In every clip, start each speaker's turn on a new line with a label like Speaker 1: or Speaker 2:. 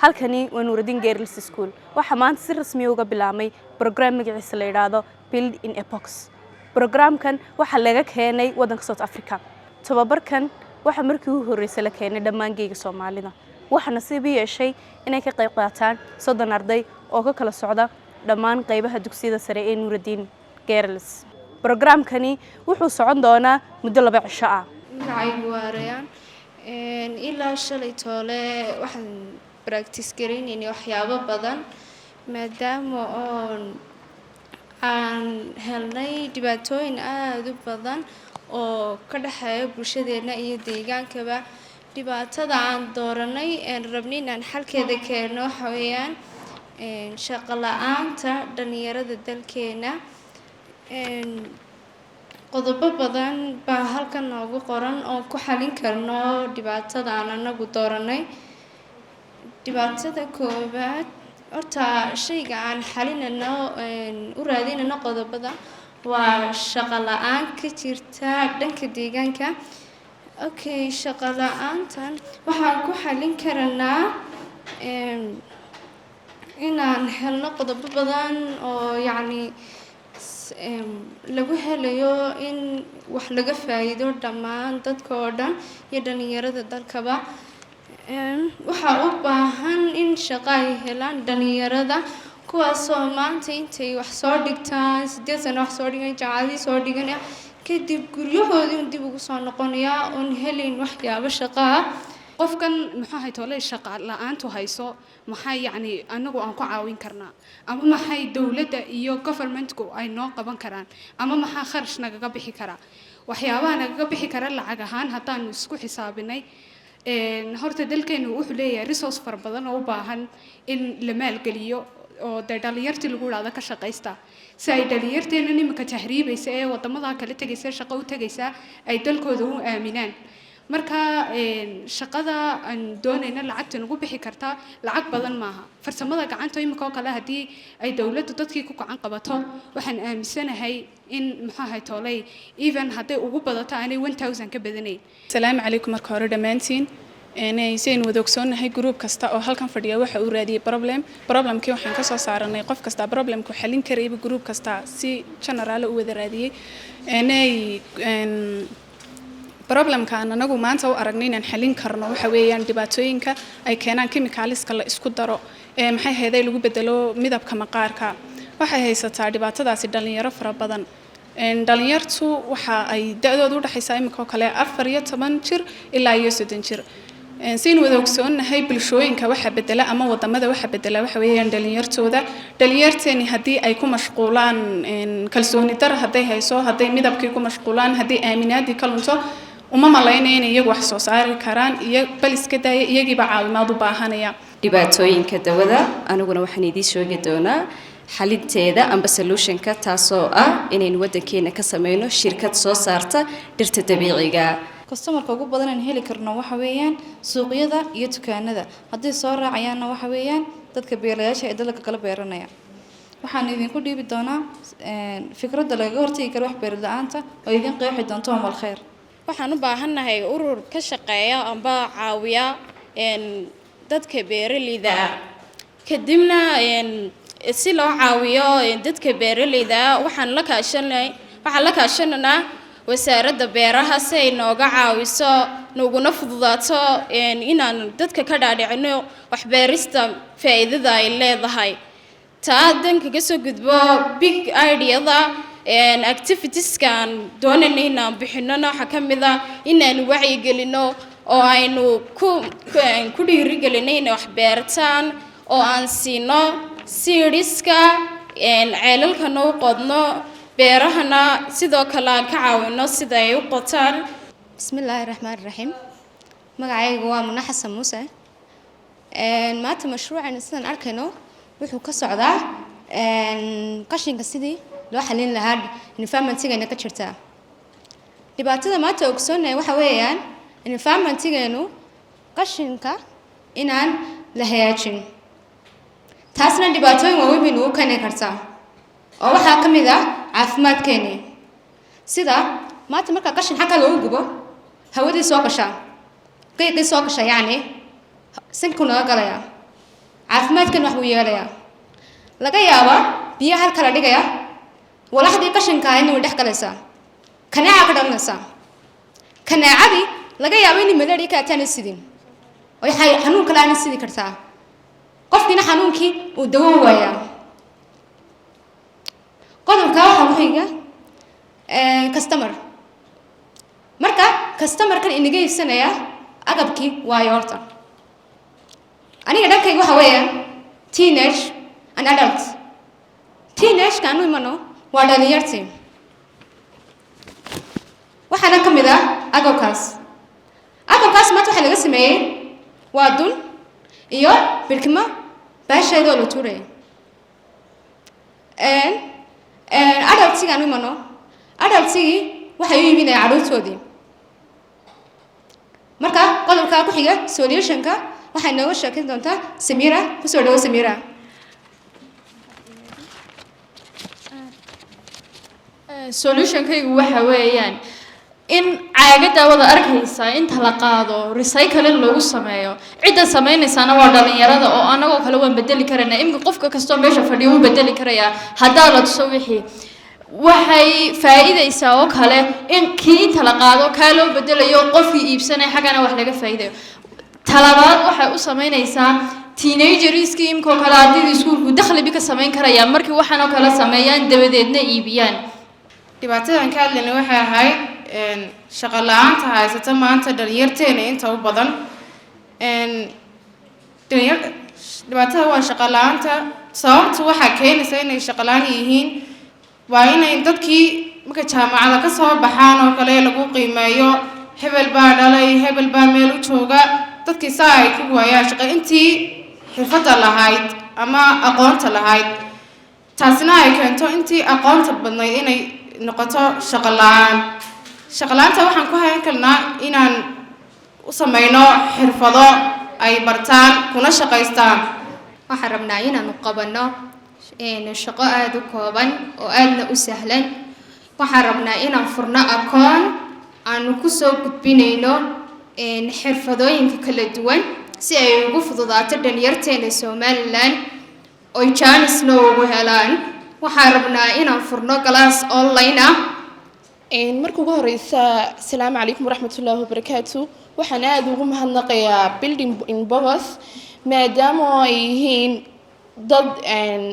Speaker 1: halkani waa Nuuruddin Girls School waxa maanta si rasmi ah uga bilaabmay program magaciisa la yiraahdo Build in a Box. Programkan waxa laga keenay wadanka South Africa. Tababarkan waxa markii ugu horeysay la keenay dhammaan geega Soomaalida. Waxa nasiib yeeshay inay ka qayb qaataan 30 arday oo ka kala socda dhammaan qaybaha dugsiyada sare ee Nuuruddin Girls. Programkani wuxuu socon doonaa muddo 2 cisho ah.
Speaker 2: ilaa shalay toole waxaan practice gareynay waxyaabo badan maadaama aan helnay dhibaatooyin aad u badan oo ka dhaxeeya bulshadeena iyo deegaankaba dhibaatada aan dooranay rabnay inaan xalkeeda keeno waxa weeyaan shaqo la'aanta dhalinyarada dalkeena qodobo badan baa halkan noogu qoran oo ku xalin karno dhibaatada aan anagu dooranay dhibaatada koobaad horta shayga aan xalinayno u raadinayno qodobada waa shaqo la'aan ka jirta dhanka deegaanka shaqo la'aantan waxaan ku xalin karnaa inaan helno qodobo badan oo yacni lagu helayo in wax laga faa'iido dhammaan dadka oo dhan iyo dhalinyarada dalkaba waxa u baahan in shaqo ay helaan dhalinyarada kuwaasoo maanta intay wax soo dhigtaan 8 sano wax soo dhigan jaamacadii soo dhiganaya kadib guryahoodii dib ugu soo noqonaya oon helin waxyaabo shaqo
Speaker 3: qofkan maxaa hay toolay shaqo la'aantu hayso maxay yacni anagu aan ku caawin karnaa ama maxay dawladda iyo governmentku ay noo qaban karaan ama maxaa kharash nagaga bixi kara waxyaabaha nagaga bixi kara lacag ahaan haddaan isku xisaabinay horta dalkeenu wuxuu leeyahay resource far badan oo u baahan in la maalgeliyo oo dhalinyartii lagu yiraahdo ka shaqaysta si ay dhalinyarteena nimanka tahriibaysa ee wadamada kale tagaysa shaqo u tagaysa ay dalkooda u aaminaan marka shaqada aan doonayna lacagta nagu bixi karta lacag badan maaha farsamada gacanta imika kale hadii ay dawladdu dadkii ku gacan qabato waxaan aaminsanahay in maxaa hay toolay even haday ugu badato aanay 1000 ka badanayn
Speaker 4: Assalaamu calaykum marka hore dhamaantiin seen wada ogsoonahay group kasta oo halkan fadhiya waxa uu raadiyay problemkii waxaan ka soo saaranay qof kasta problemku xalin karay group kasta si general u wada raadiyay problemka aan anagu maanta u aragnay inaan xalin karno waxa weeyaan dhibaatooyinka ay keenaan chemicalska la isku daro maxay hay'aday lagu bedelo midabka maqaarka waxay haysataa dhibaatadaasi dhalinyaro fara badan dhalinyartu waxa ay da'doodu u dhaxaysaa imika kale 14 jir ilaa 30 jir siin wada ogsoonahay bulshooyinka waxa bedela ama wadamada waxa bedela waxa weeyaan dhalinyarteeni hadii ay ku mashquulaan kalsooni dar haday hayso haday midabkii ku mashquulaan hadii aaminaadii ka lunto uma malaynayeen iyagu wax soo saari karaan iyo bal iska daaya iyagiiba caawimaad u baahanaya
Speaker 5: dhibaatooyinka dawada aniguna waxaan idin sheegi doonaa xalinteeda amba solutionka taasoo ah inaynu wadankeena ka sameeyno shirkad soo saarta dhirta dabiiciga
Speaker 6: customerka ugu badan aan heli karno waxa weeyaan suuqyada iyo dukaanada haddii soo raacayaana waxa weeyaan dadka beerayaasha ee dalka kala beeranaya waxaan idinku dhiibi doonaa fikradda laga hortagi karo wax beer la'aanta oo idin qeexi doonto amal khayr
Speaker 2: waxaan u baahanahay urur ka shaqeeya amba caawiya dadka beeraleyda kadibna si loo caawiyo dadka beeraleyda waxaan la kaashanaa wasaaradda beeraha si ay nooga caawiso nuguna fududaato inaan dadka ka dhaadhicino wax beerista faa'iidada ay leedahay taa danka ka soo gudbo big idea-da activitieskan doonayna inaan bixinona waxa ka mid ah inaan wacyi gelino oo aynu ku dhiirigelino inay wax beertaan oo aan siino seedska ceelalkana u qodno beerahana sidoo kale aan ka caawino sida ay u qotaan
Speaker 6: bismillaahi raxmaani raxiim magacaygu waa Muna Xasan Muuse maanta mashruucan sidaan arkayno wuxuu ka socdaa qashinka sidii loo xalin lahaa environment-geena ka jirta dhibaatada maanta ogsoonahay waxa weeyaan environment-geenu qashinka inaan la hagaajin taasna dhibaatooyin waaweyn u keeni kartaa oo waxaa ka mid ah caafimaadkeena sida maanta marka qashin xagga loo gubo hawadii soo gasha qiiqii soo gasha yani sanku naga galaya caafimaadkan wax buu yeelayaa laga yaabaa biyaha halka la dhigaya walaxdii qashinka ahaydna way dhex galaysaa kanaaca ka dhalanaysaa kanaacadii laga yaabo in malaria ka ataana sidin oo xanuun kale aan sidi kartaa qofkiina xanuunkii uu dawo waayaa qodobka waxa ku xiga customer marka customer kan inaga iibsanaya agabkii waayo horta aniga dhankayga waxa weeyaan teenage and adult teenage kaanu imano waa dhalinyartii waxaana ka mid ah agabkaas maanta waxaa laga sameeyey waa dun iyo birkimo baasheedoo la tuuraya adultigaanu imano adultigii waxay u iibinaya carruurtoodii marka qodobkaa ku xiga solutionka waxay nooga sheekin doontaa Samira kusoo dhawo Samira
Speaker 7: solutionkaygu waxa weeyaan in caagada wada arkaysa inta la qaado recycling loogu sameeyo cidda sameynaysaana waa dhalinyarada oo anagoo kale waan bedeli karaynaa imka qofka kastoo meesha fadhiyo wuu bedeli karayaa haddaa la tuso wixii waxay faa'iidaysaa oo kale in kii inta la qaado kaa loo bedelayo qofkii iibsanaya xaggana wax laga faa'iidayo talabaad waxay u sameynaysaa teenagerskii imkoo kale ardayda iskuulku dakhlibi ka samayn karayaan markii waxaan oo kale sameeyaan dabadeedna iibiyaan
Speaker 8: dhibaatadan ka hadlayna waxay ahayd shaqo la'aanta haysata maanta dhalinyarteena inta u badan dhibaatada waa shaqo la'aanta sababtu waxaa keenaysa inay shaqo la'aan yihiin waa inay dadkii marka jaamacada ka soo baxaan oo kale lagu qiimeeyo hebel baa dhalay hebel baa meel u jooga dadkii saa ay ku waayaan shaqo intii xirfadda lahayd ama aqoonta lahayd taasina ay keento intii aqoonta badnayd inay noqoto shaqo la'aan shaqo la'aanta waxaan ku hayn karnaa inaan u sameyno xirfado ay bartaan kuna shaqaystaan
Speaker 6: waxaan rabnaa inaanu qabanno shaqo aada u kooban oo aadna u sahlan waxaan rabnaa inaan furno akoon aanu kusoo gudbinayno xirfadooyinka kala duwan si ay ugu fududaato dhalinyarteena Somaliland oo jaanisna ugu helaan waxaan rabnaa inaan furno class online ah
Speaker 9: marka ugu horeysa assalaamu calaykum waraxmatullaahi wabarakaatu waxaan aad ugu mahadnaqayaa building in Bogos maadaama ay yihiin dad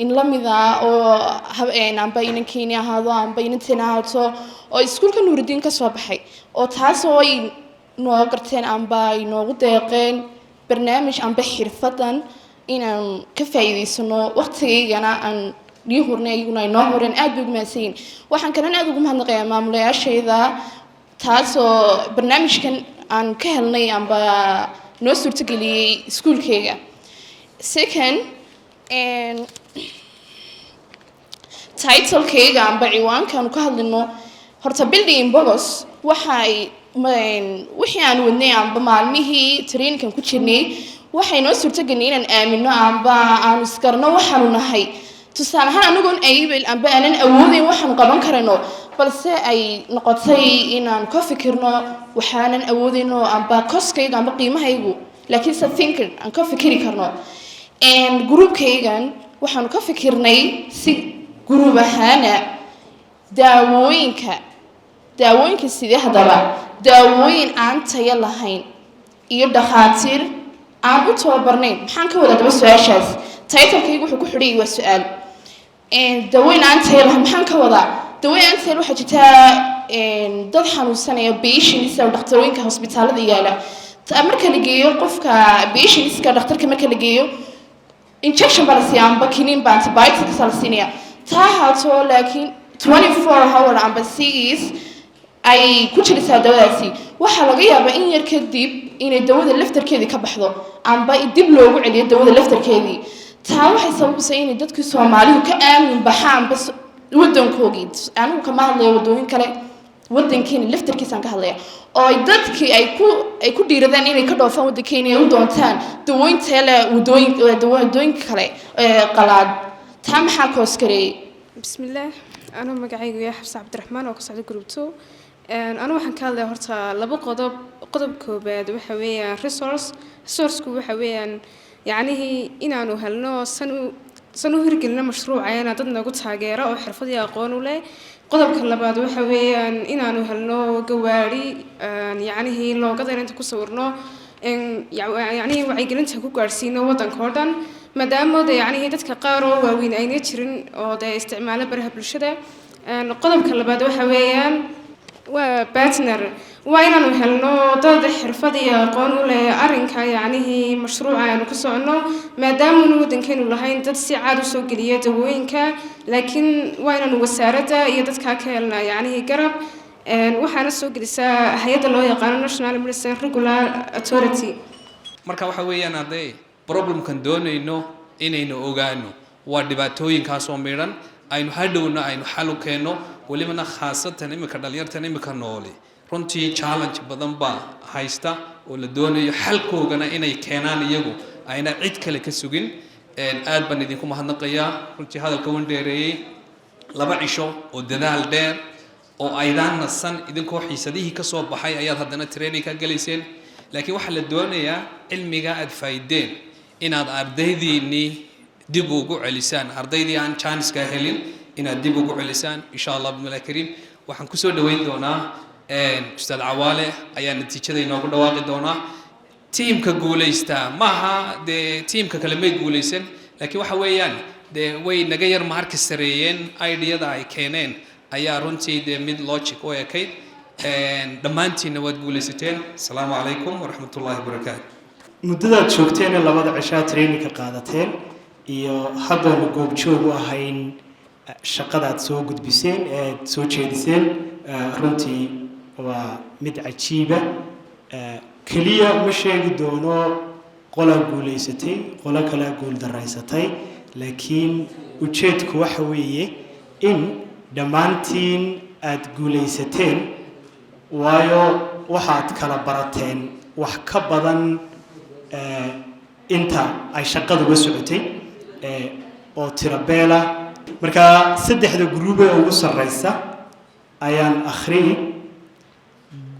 Speaker 9: in la mid ah oo amba inankeeni ahaado amba inanteena ahaato oo iskuulka Nuuridiin ka soo baxay oo taasoo ay noo garteen amba ay noogu deeqeen barnaamij amba xirfadan inaan ka faa'iideysano waqtigeygana aan liyuhurnay ayaguna ay noo horeen aad bay ugu mahadsanyihiin waxaan kalena aad ugu mahadnaqayaa maamulayaashayda taasoo barnaamijkan aan ka helnay amba noo suurtageliyey iskuulkeyga second titlekeyga amba ciwaankaan ka hadlino horta building in Bogos waxay wixii aan wadnay amba maalmihii trainingkan ku jirnay waxay noo suurtageliyeen inaan aamino amba aan iskarno waxaanu nahay tusaale ahaan anagoon aybil amba aanan awoodeyn waxaan qaban karayno balse ay noqotay inaan ka fikirno waxaanan awoodeyno amba koskayga amba qiimahaygu laakiin se thinker aan ka fikiri karno groupkaygan waxaanu ka fikirnay si group ahaana daawooyinka sidee haddaba daawooyin aan tayo lahayn iyo dhakhaatiir aan u tababarnayn maxaan ka wada daba su-aashaas titlekaygu wuxuu ku xidhay waa su-aal daawooyin aan tayo lahayn maxaan ka wadaa daawooyin aan tayo waxaa jirtaa dad xanuunsanaya patients oo dhakhtarooyinka hosbitaalada yaala marka la geeyo qofka patientska dhakhtarka marka la geeyo injection baa la siiyaa amba kiniin baa antibiotics la siinaya taa haatoo laakiin 24 hour amba 6 ay ku jirtaa dawadaasi waxaa laga yaabaa in yar kadib inay dawada laftarkeedii ka baxdo amba dib loogu celiyo dawada laftarkeedii taa waxay sababaysaa inay dadkii Soomaalidu ka aamin baxaan bas wadankoogii anigu kama hadlayo wadooyin kale wadankeena laftarkiisaan ka hadlaya oo ay dadkii ay ku dhiiradaan inay ka dhoofaan wadankeena ay u doontaan dawooyin tele wadooyin kale qalaad taa maxaa koos kareeyay
Speaker 3: bismillaah أنا مقعيق يا حفص عبد الرحمن وقصة جروب 2 أنا waxaan ka hadlay horta laba qodob koobaad waxa weeyaan resource ku waxa weeyaan
Speaker 8: yacnihii inaanu helno san u hirgelino mashruuceena dad nagu taageero oo xirfad iyo aqoon u leh. qodobka labaad waxa weeyaan inaanu helno gawaari yacnihii loogadana inta ku sawirno yacnihii wacyigelinta ku gaadhsiino waddanka oo dhan maadaama de yacnihii dadka qaar oo waaweyn ayna jirin oo dee isticmaalo baraha bulshada. qodobka labaad waxa weeyaan waa partner waa inaanu helno dad xirfad iyo aqoon u leh arrinka yacnihii mashruuca aanu ku soconno maadaamanu waddankeenu lahayn dad si caad u soo geliya dawooyinka laakiin waa inaanu wasaaradda iyo dadkaa ka helnaa yacnihii garab. waxaana soo gelisaa hay-adda loo yaqaano National Medicine Regular Authority.
Speaker 10: marka waxa weeyaan hadday problemkan doonayno inaynu ogaano waa dhibaatooyinkaas oo midhan aynu hadhowna aynu xal u keenno walibana khaasatan imika dhalinyartan imika noole runtii challenge badan baa haysta oo la doonayo xalkoogana inay keenaan iyagu ayna cid kale ka sugin. aad baan idinku mahadnaqayaa runtii hadalka wan dheereeyey 2 cisho oo dadaal dheer oo aydaan nasan idinkoo xiisadihii ka soo baxay ayaad haddana training ka galayseen laakiin waxaa la doonayaa cilmiga aad faa'iideen inaad ardaydiinii dib ugu celisaan ardaydii aan chance ka helin inaad dib ugu celisaan insha Allah bismillah kariim. waxaan ku soo dhaweyn doonaa ustaad Cawaale ayaa natiijada inoogu dhawaaqi doonaa. tiimka guuleysta maaha dee tiimka kale may guuleysan laakiin waxa weeyaan dee way naga yar marka sareeyeen ideyada ay keeneen ayaa runtii dee mid logic oo ekay. dhammaantiinna waad guuleysateen. asalaamu calaykum waraxmatullaahi wabarakaatu.
Speaker 11: muddadaad joogteen ee 2 cishaa training-ka qaadateen iyo haddana goobjoog u ahayn shaqadaad soo gudbiseen ee soo jeediseen runtii waa mid cajiiba. kaliya ma sheegi doono qola guuleysatay qola kale guul daraysatay laakiin ujeedku waxa weeye in dhammaantiin aad guuleysateen waayo waxaad kala barateen wax ka badan inta ay shaqadu uga socotay oo tirabeela. marka 3 group ee ugu sareysa ayaan akhriyi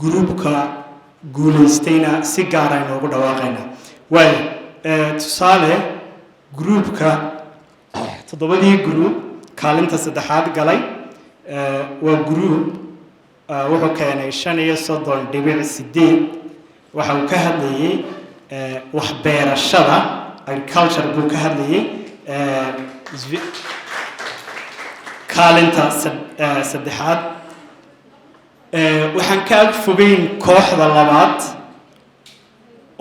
Speaker 11: groupka guuleystayna si gaar ah inoogu dhawaaqayna. way tusaale groupka 7 group kaalinta 3aad galay waa group wuxuu keenay 35.8 waxa uu ka hadlayay wax beerashada agriculture buu ka hadlayay. kaalinta 3aad waxaan ka fogeyn kooxda labaad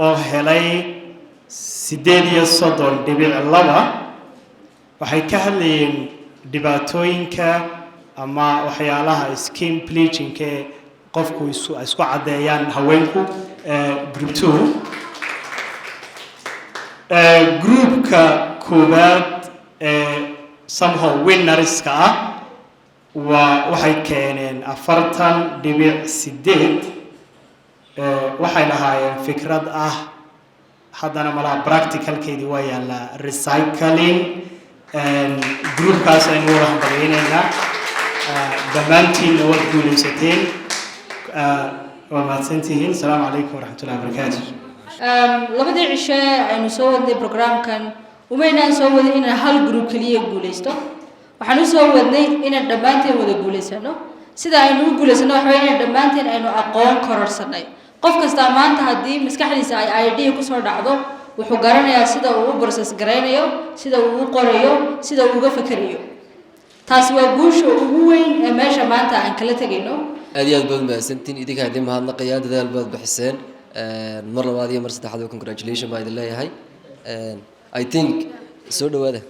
Speaker 11: oo helay 38.2 waxay ka hadlayeen dhibaatooyinka ama waxyaalaha skin bleaching ee qofku isku cadeeyaan haweenku. group 2 groupka koobaad somehow winnerska ah waxay keeneen 40.8 waxay lahaayeen fikrad ah haddana malaha practicalkeedii waa yaallaa recycling. groupkaas aynu wada hambalyeynayna dhammaantiinna waad guuleysateen. waa mahadsantihiin. asalaamu calaykum waraxmatullahi wabarakaatu.
Speaker 12: labadii cishe aynu soo wadnay programkan umaynaan soo wadin inaan hal group kaliya guuleysto waxaan u soo wadnay inaan dhammaanteen wada guuleysano. sida aynu u guuleysano waxa weeye inaan dhammaanteen aynu aqoon kororsanay. qof kasta maanta haddii maskaxdiisa ay idea ku soo dhacdo wuxuu garanayaa sida uu u process gareynayo sida uu u qorayo sida uu uga fakarayo. taas waa guusha ugu weyn ee meesha maanta aan kala tagayno.
Speaker 13: aad iyo aad baad mahadsantiin idinka haddii mahadnaqayaan dadaal baad bixiseen. mar labaad iyo mar saddexaad congratulations baa idin leeyahay. I think soo dhawaada.